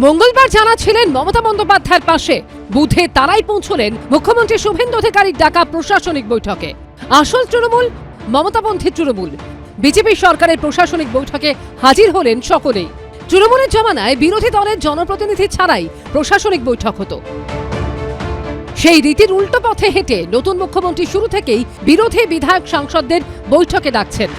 মঙ্গলবার জানা ছিলেন মমতা বন্দ্যোপাধ্যায়ের পাশে, বুধে তারাই পৌঁছলেন মুখ্যমন্ত্রী শুভেন্দু অধিকারীর ডাকা প্রশাসনিক বৈঠকে। আসল তৃণমূল, মমতাপন্থী তৃণমূল, বিজেপি সরকারের প্রশাসনিক বৈঠকে হাজির হলেন সকলেই। তৃণমূলের জমানায় বিরোধী দলের জনপ্রতিনিধি ছাড়াই প্রশাসনিক বৈঠক হতো। সেই রীতির উল্টো পথে হেঁটে নতুন মুখ্যমন্ত্রী শুরু থেকেই বিরোধী বিধায়ক সাংসদদের বৈঠকে ডাকছেন।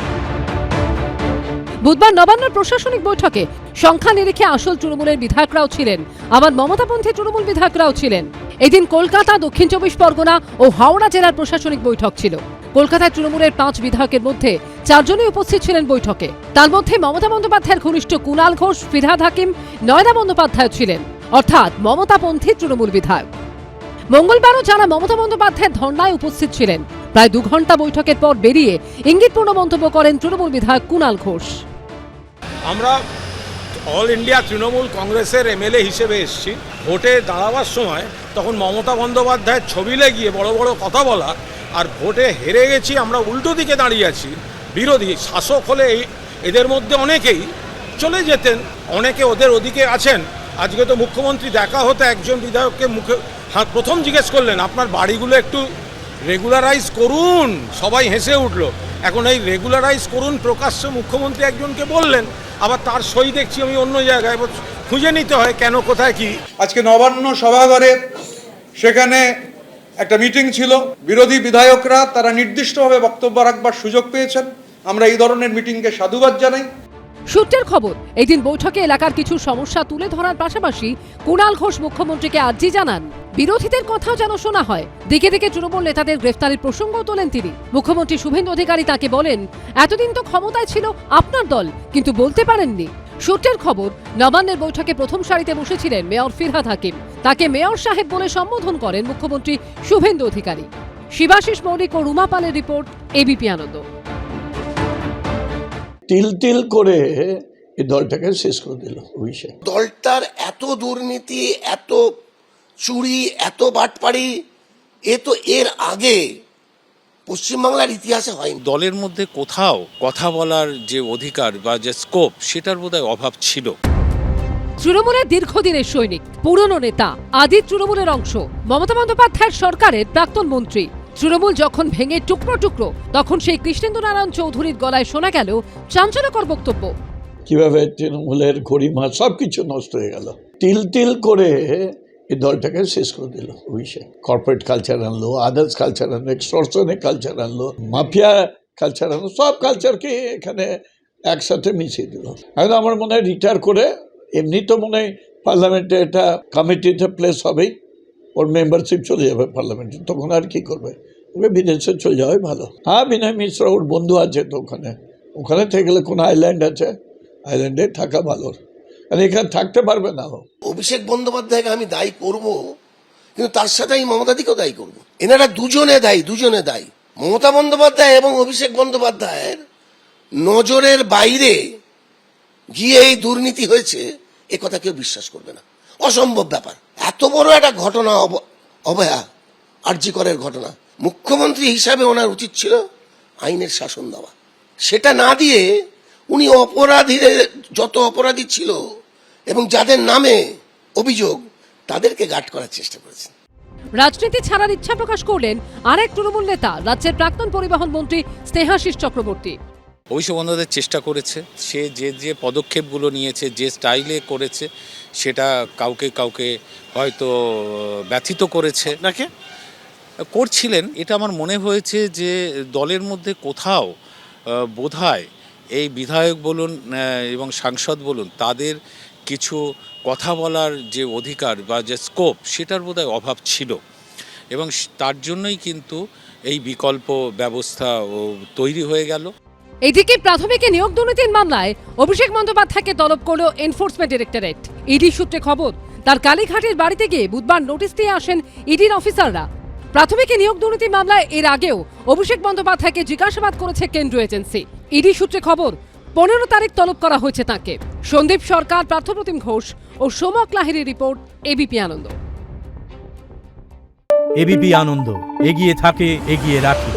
বুধবার নবান্নের প্রশাসনিক বৈঠকে সংখ্যা নিরিখে আসল তৃণমূলের বিধায়করাও ছিলেন, আবার মমতাপন্থী তৃণমূল বিধায়করাও ছিলেন। এদিন কলকাতা, দক্ষিণ চব্বিশ পরগনা ও হাওড়া জেলার প্রশাসনিক বৈঠক ছিল। কলকাতায় তৃণমূলের 5 বিধায়কের মধ্যে 4 জনই উপস্থিত ছিলেন বৈঠকে। তার মধ্যে মমতা বন্দ্যোপাধ্যায়ের ঘনিষ্ঠ কুণাল ঘোষ, ফিরহাদ হাকিম, নয়না বন্দ্যোপাধ্যায় ছিলেন, অর্থাৎ মমতাপন্থী তৃণমূল বিধায়ক। মঙ্গলবারও যারা মমতা বন্দ্যোপাধ্যায়ের ধর্নায় উপস্থিত ছিলেন, প্রায় 2 ঘন্টা বৈঠকের পর বেরিয়ে ইঙ্গিতপূর্ণ মন্তব্য করেন তৃণমূল বিধায়ক কুণাল ঘোষ। আমরা অল ইন্ডিয়া তৃণমূল কংগ্রেসের এমএলএ হিসেবে এসেছি। ভোটে দাঁড়াবার সময় তখন মমতা বন্দ্যোপাধ্যায়ের ছবি লাগিয়ে বড় বড় কথা বলা, আর ভোটে হেরে গেছি আমরা উল্টো দিকে দাঁড়িয়ে আছি। বিরোধী শাসক হলে এদের মধ্যে অনেকেই চলে যেতেন, অনেকে ওদের ওদিকে আছেন। আজকে তো মুখ্যমন্ত্রী দেখা হতে একজন বিধায়ককে মুখে প্রথম জিজ্ঞেস করলেন, আপনার বাড়িগুলো একটু রেগুলারাইজ করুন। সবাই হেসে উঠল। এখন এই রেগুলারাইজ করুন প্রকাশ্যে মুখ্যমন্ত্রী একজনকে বললেন, আবার তার সই দেখছি আমি অন্য জায়গায়। খুঁজে নিতে হয় কেন, কোথায় কি। আজকে নবান্ন সভাঘরে সেখানে একটা মিটিং ছিল। বিরোধী বিধায়করা তারা নির্দিষ্টভাবে বক্তব্য রাখবার সুযোগ পেয়েছেন। আমরা এই ধরনের মিটিংকে সাধুবাদ জানাই। সূত্রের খবর, এদিন বৈঠকে এলাকার কিছু সমস্যা তুলে ধরার পাশাপাশি কুণাল ঘোষ মুখ্যমন্ত্রীকে আর্জি জানান বিরোধীদের কথাও যেন শোনা হয়। দিকে দিকে তৃণমূল নেতাদের গ্রেফতারের প্রসঙ্গও তোলেন তিনি। মুখ্যমন্ত্রী শুভেন্দু অধিকারী তাকে বলেন, এতদিন তো ক্ষমতায় ছিল আপনার দল, কিন্তু বলতে পারেননি। সূত্রের খবর, নবান্নের বৈঠকে প্রথম সারিতে বসেছিলেন মেয়র ফিরহাদ হাকিম। তাকে মেয়র সাহেব বলে সম্বোধন করেন মুখ্যমন্ত্রী শুভেন্দু অধিকারী। শিবাশিস মৌলিক ও রুমা পালের রিপোর্ট, এবিপি আনন্দ। তিল তিল করে এই দলটাকে শেষ করে দিল অভিষেক। দলটার এত দুর্নীতি, এত চুরি, এত বাটপাড়ি, এ তো এর আগে পশ্চিমবাংলার ইতিহাসে হয়নি। দলের মধ্যে কোথাও কথা বলার যে অধিকার বা যে স্কোপ, সেটার বোধহয় অভাব ছিল। তৃণমূলের দীর্ঘদিনের সৈনিক, পুরনো নেতা, আদি তৃণমূলের অংশ, মমতা বন্দ্যোপাধ্যায়ের সরকারের প্রাক্তন মন্ত্রী। তৃণমূল যখন ভেঙে টুকরো টুকরো, তখন সেই কৃষ্ণেন্দু নারায়ণ চৌধুরীর গলায় শোনা গেল চাঞ্চল্যকর বক্তব্য। কিভাবে তৃণমূলের গরিমা সবকিছু নষ্ট হয়ে গেল। তিল তিল করে এই দলটাকে শেষ করে দিল অভিষেক। কর্পোরেট কালচার আনলো, আদার্স কালচার আনলো, এক্সটর্শনের কালচার আনলো, মাফিয়া কালচার আনলো, সব কালচারকে এখানে একসাথে মিশিয়ে দিল। এখন আমার মনে হয় রিটায়ার করে, এমনি তো মনে হয় পার্লামেন্টে এটা কমিটিতে প্লেস হবেই, ওর মেম্বারশিপ চলে যাবে পার্লামেন্টে, তখন আর কি করবে, ওকে বিদেশে চলে যাওয়াই ভালো। হ্যাঁ, বিনয় মিশ্র ওর বন্ধু আছে তো ওখানে থেকে গেলে কোনো আইল্যান্ড আছে, আইল্যান্ডে থাকা ভালো, আর এখানে থাকতে পারবে না। অভিষেক বন্দ্যোপাধ্যায়কে আমি দায়ী করব, কিন্তু তার সাথে আমি মমতাদিকেও দায়ী করব। এনারা দুজনে দায়ী। মমতা বন্দ্যোপাধ্যায় এবং অভিষেক বন্দ্যোপাধ্যায়ের নজরের বাইরে গিয়ে এই দুর্নীতি হয়েছে, এ কথা কেউ বিশ্বাস করবে না। অসম্ভব ব্যাপার। এত বড় একটা ঘটনা, অবয়া আরজি করের ঘটনা, মুখ্যমন্ত্রী হিসাবে ওনার উচিত ছিল আইনের শাসন দেওয়া। সেটা না দিয়ে উনি যত অপরাধী ছিল এবং যাদের নামে অভিযোগ, তাদেরকে গার্ড করার চেষ্টা করেছেন। রাজনীতি ছাড়ার ইচ্ছা প্রকাশ করলেন আরেক তৃণমূল নেতা, রাজ্যের প্রাক্তন পরিবহন মন্ত্রী স্নেহাশিস চক্রবর্তী। অভিষেক বন্দ্যোপাধ্যায় চেষ্টা করেছে, সে যে পদক্ষেপগুলো নিয়েছে, যে স্টাইলে করেছে, সেটা কাউকে হয়তো ব্যথিত করেছে, নাকি করছিলেন। এটা আমার মনে হয়েছে যে দলের মধ্যে কোথাও বোধহয় এই বিধায়ক বলুন এবং সাংসদ বলুন, তাদের কিছু কথা বলার যে অধিকার বা যে স্কোপ, সেটার বোধহয় অভাব ছিল, এবং তার জন্যই কিন্তু এই বিকল্প ব্যবস্থা তৈরি হয়ে গেল। এদিকে প্রাথমিকে নিয়োগ দুর্নীতির মামলায় অভিষেক বন্দ্যোপাধ্যায়কে তলব করল এনফোর্সমেন্ট ডিরেক্টরেট। ইডি সূত্রে খবর, তার কালীঘাটের বাড়িতে গিয়ে বুধবার নোটিশ দিয়ে আসেন ইডির অফিসাররা। প্রাথমিকে নিয়োগ দুর্নীতি মামলায় এর আগেও অভিষেক বন্দ্যোপাধ্যায়কে জিজ্ঞাসাবাদ করেছে কেন্দ্রীয় এজেন্সি। ইডি সূত্রে খবর, 15 তারিখ তলব করা হয়েছে তাকে। সন্দীপ সরকার, পার্থপ্রতিম ঘোষ ও সোমক লাহিড়ীর রিপোর্ট, এবিপি আনন্দ। এবিপি আনন্দ, এগিয়ে থাকে, এগিয়ে রাখে।